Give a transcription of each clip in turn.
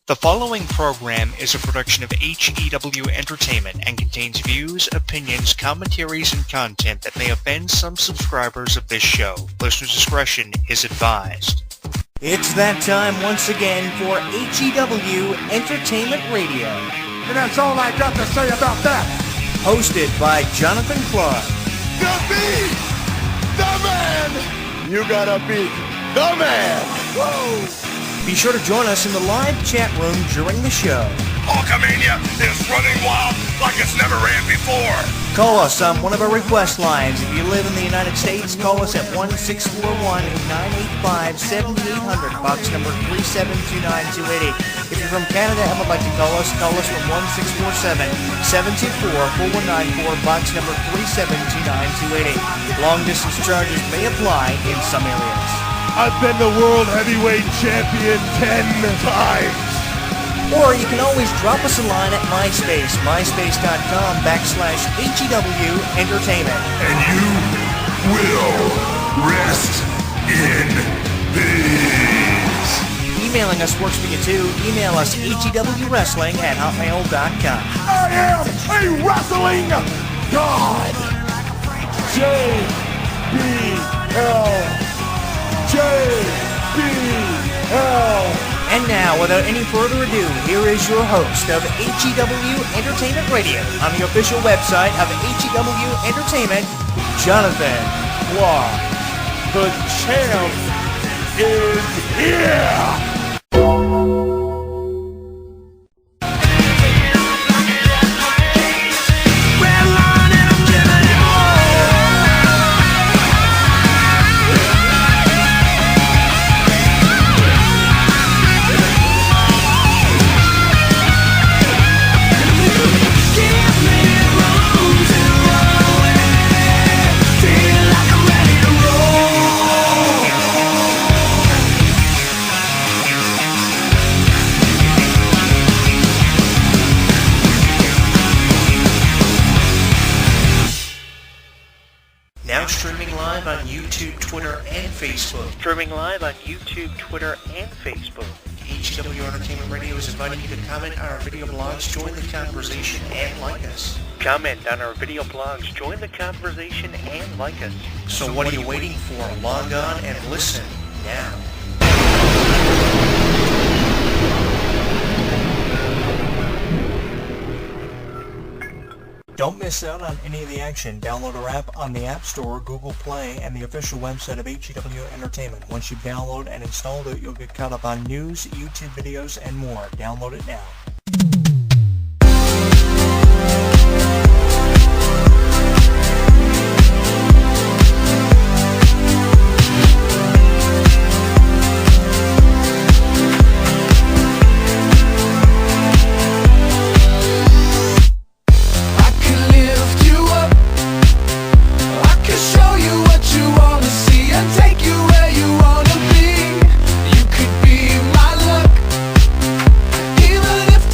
The following program is a production of HEW Entertainment and contains views, opinions, commentaries, and content that may offend some subscribers of this show. Listener discretion is advised. It's that time once again for HEW Entertainment Radio. And that's all I got to say about that. Hosted by Jonathan Clarke. The beat! The man! You gotta beat the man! Woo! Be sure to join us in the live chat room during the show. Hulkamania is running wild like it's never ran before. Call us on one of our request lines. If you live in the United States, call us at 1-641-985-7800, box number 3729280. If you're from Canada and would like to call us from 1-647-724-4194, box number 3729280. Long distance charges may apply in some areas. I've been the world heavyweight champion 10 times. Or you can always drop us a line at MySpace, myspace.com/HEW Entertainment. And you will rest in peace. Emailing us works for you too. Email us hewwrestling@hotmail.com. I am a wrestling god. JBL. And now, without any further ado, here is your host of HEW Entertainment Radio on the official website of HEW Entertainment, Jonathan Clarke. The champ is here! Streaming live on YouTube, Twitter, and Facebook. HEW Entertainment Radio is inviting you to comment on our video blogs, join the conversation, and like us. So what are you waiting for? Log on and listen now. Don't miss out on any of the action. Download our app on the App Store, Google Play, and the official website of HEW Entertainment. Once you download and install it, you'll get caught up on news, YouTube videos, and more. Download it now. Even if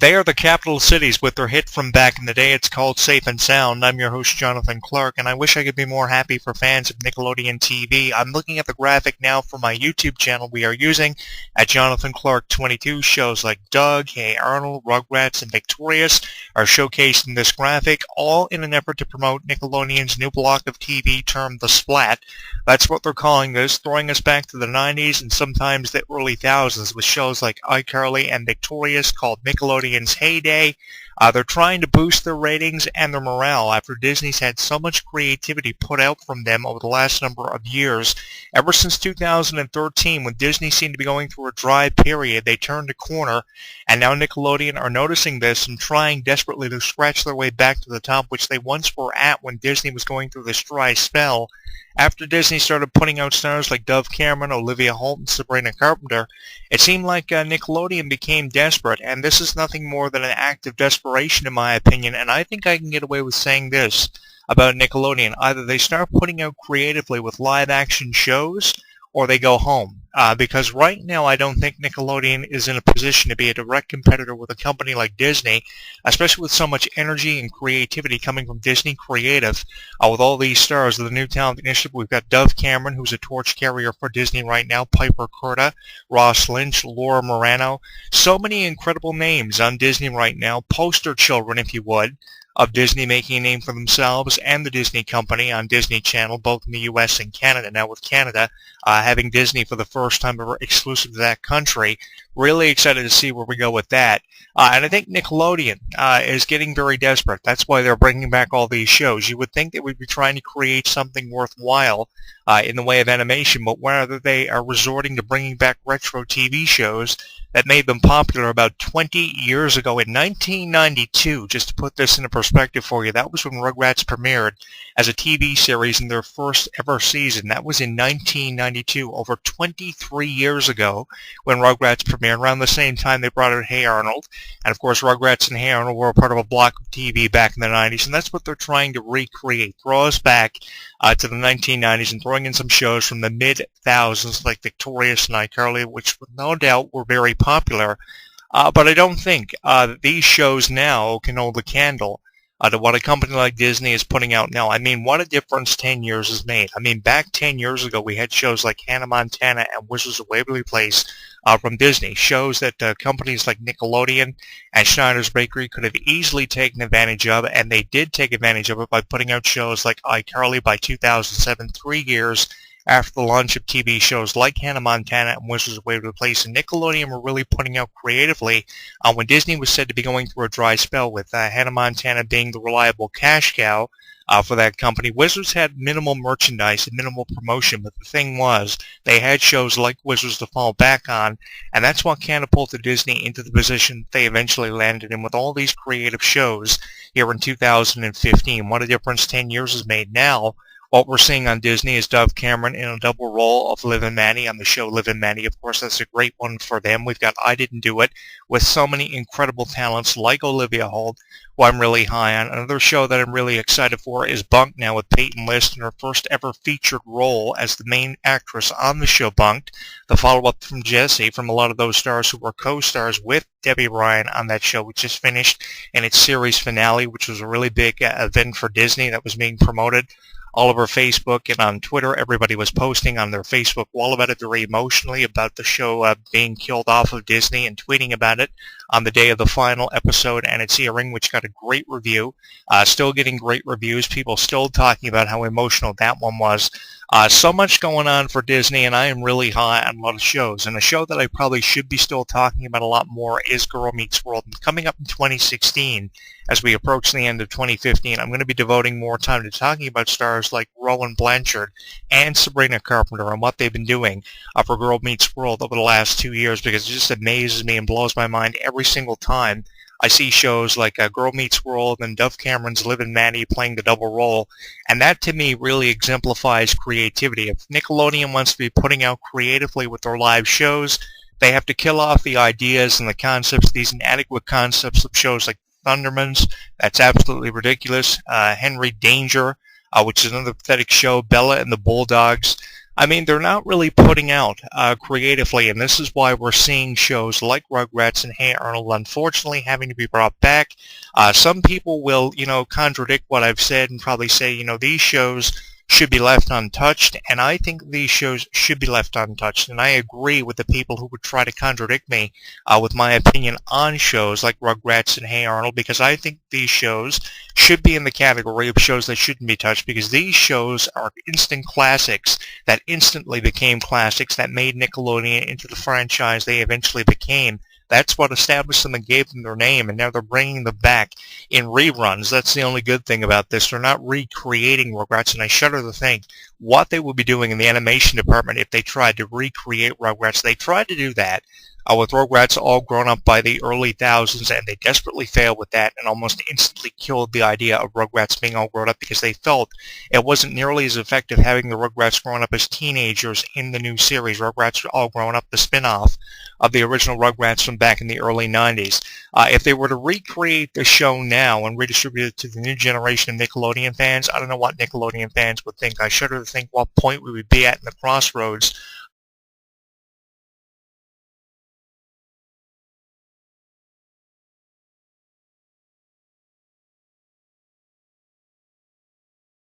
They are the capital cities with their hit from back in the day. It's called Safe and Sound. I'm your host, Jonathan Clarke, and I wish I could be more happy for fans of Nickelodeon TV. I'm looking at the graphic now for my YouTube channel we are using at Jonathan Clarke 22. Shows like Doug, Hey Arnold, Rugrats, and Victorious are showcased in this graphic, all in an effort to promote Nickelodeon's new block of TV termed The Splat. That's what they're calling this, throwing us back to the 90s and sometimes the early thousands with shows like iCarly and Victorious called Nickelodeon's heyday. They're trying to boost their ratings and their morale after Disney's had so much creativity put out from them over the last number of years. Ever since 2013, when Disney seemed to be going through a dry period, they turned a corner, and now Nickelodeon are noticing this and trying desperately to scratch their way back to the top, which they once were at when Disney was going through this dry spell. After Disney started putting out stars like Dove Cameron, Olivia Holt, and Sabrina Carpenter, it seemed like Nickelodeon became desperate, and this is nothing more than an act of desperation in my opinion, and I think I can get away with saying this about Nickelodeon. Either they start putting out creatively with live-action shows, or they go home. Because right now I don't think Nickelodeon is in a position to be a direct competitor with a company like Disney, especially with so much energy and creativity coming from Disney Creative. With all these stars of the New Talent Initiative, we've got Dove Cameron, who's a torch carrier for Disney right now, Piper Curta, Ross Lynch, Laura Morano. So many incredible names on Disney right now, poster children if you would, of Disney making a name for themselves and the Disney Company on Disney Channel, both in the U.S. and Canada. Now with Canada having Disney for the first time ever exclusive to that country, really excited to see where we go with that. And I think Nickelodeon is getting very desperate. That's why they're bringing back all these shows. You would think that we'd be trying to create something worthwhile in the way of animation, but rather they are resorting to bringing back retro TV shows that made them popular about 20 years ago in 1992. Just to put this into perspective for you, that was when Rugrats premiered as a TV series in their first ever season. That was in 1992, over 23 years ago when Rugrats premiered. Around the same time they brought out Hey Arnold, and of course Rugrats and Hey Arnold were a part of a block of TV back in the 90s, and that's what they're trying to recreate. Throw us back to the 1990s and throwing in some shows from the mid-thousands like Victorious and iCarly, which no doubt were very popular. But I don't think that these shows now can hold a candle to what a company like Disney is putting out now. I mean, what a difference 10 years has made. I mean, back 10 years ago, we had shows like Hannah Montana and Wizards of Waverly Place from Disney, shows that companies like Nickelodeon and Schneider's Bakery could have easily taken advantage of, and they did take advantage of it by putting out shows like iCarly by 2007, 3 years after the launch of TV shows like Hannah Montana and Wizards of Waverly Place. And Nickelodeon were really putting out creatively when Disney was said to be going through a dry spell, with Hannah Montana being the reliable cash cow for that company. Wizards had minimal merchandise and minimal promotion, but the thing was, they had shows like Wizards to fall back on, and that's what catapulted Disney into the position they eventually landed in with all these creative shows here in 2015. What a difference 10 years has made. Now, what we're seeing on Disney is Dove Cameron in a double role of Liv and Maddie on the show Liv and Maddie. Of course, that's a great one for them. We've got I Didn't Do It with so many incredible talents like Olivia Holt, who I'm really high on. Another show that I'm really excited for is Bunked now with Peyton List in her first ever featured role as the main actress on the show Bunked. The follow-up from Jessie, from a lot of those stars who were co-stars with Debbie Ryan on that show, which just finished in its series finale, which was a really big event for Disney that was being promoted all over Facebook and on Twitter. Everybody was posting on their Facebook wall about it very emotionally about the show being killed off of Disney, and tweeting about it on the day of the final episode and its airing, which got a great review. Still getting great reviews. People still talking about how emotional that one was. So much going on for Disney, and I am really high on a lot of shows. And a show that I probably should be still talking about a lot more is Girl Meets World. And coming up in 2016, as we approach the end of 2015, I'm going to be devoting more time to talking about stars like Rowan Blanchard and Sabrina Carpenter and what they've been doing for Girl Meets World over the last 2 years, because it just amazes me and blows my mind every single time I see shows like Girl Meets World and Dove Cameron's Liv and Maddie playing the double role. And that, to me, really exemplifies creativity. If Nickelodeon wants to be putting out creatively with their live shows, they have to kill off the ideas and the concepts, these inadequate concepts of shows like Thundermans. That's absolutely ridiculous. Henry Danger, which is another pathetic show. Bella and the Bulldogs. I mean, they're not really putting out creatively, and this is why we're seeing shows like Rugrats and Hey Arnold unfortunately having to be brought back. Some people will, contradict what I've said and probably say, these shows should be left untouched, and I think these shows should be left untouched, and I agree with the people who would try to contradict me with my opinion on shows like Rugrats and Hey Arnold, because I think these shows should be in the category of shows that shouldn't be touched, because these shows are instant classics that instantly became classics that made Nickelodeon into the franchise they eventually became. That's what established them and gave them their name, and now they're bringing them back in reruns. That's the only good thing about this. They're not recreating Rugrats, and I shudder to think what they would be doing in the animation department if they tried to recreate Rugrats. They tried to do that with Rugrats all grown up by the early thousands, and they desperately failed with that and almost instantly killed the idea of Rugrats being all grown up because they felt it wasn't nearly as effective having the Rugrats growing up as teenagers in the new series. Rugrats all grown up, the spin-off of the original Rugrats from back in the early 90s. If they were to recreate the show now and redistribute it to the new generation of Nickelodeon fans, I don't know what Nickelodeon fans would think. I shudder to think what point we would be at in the crossroads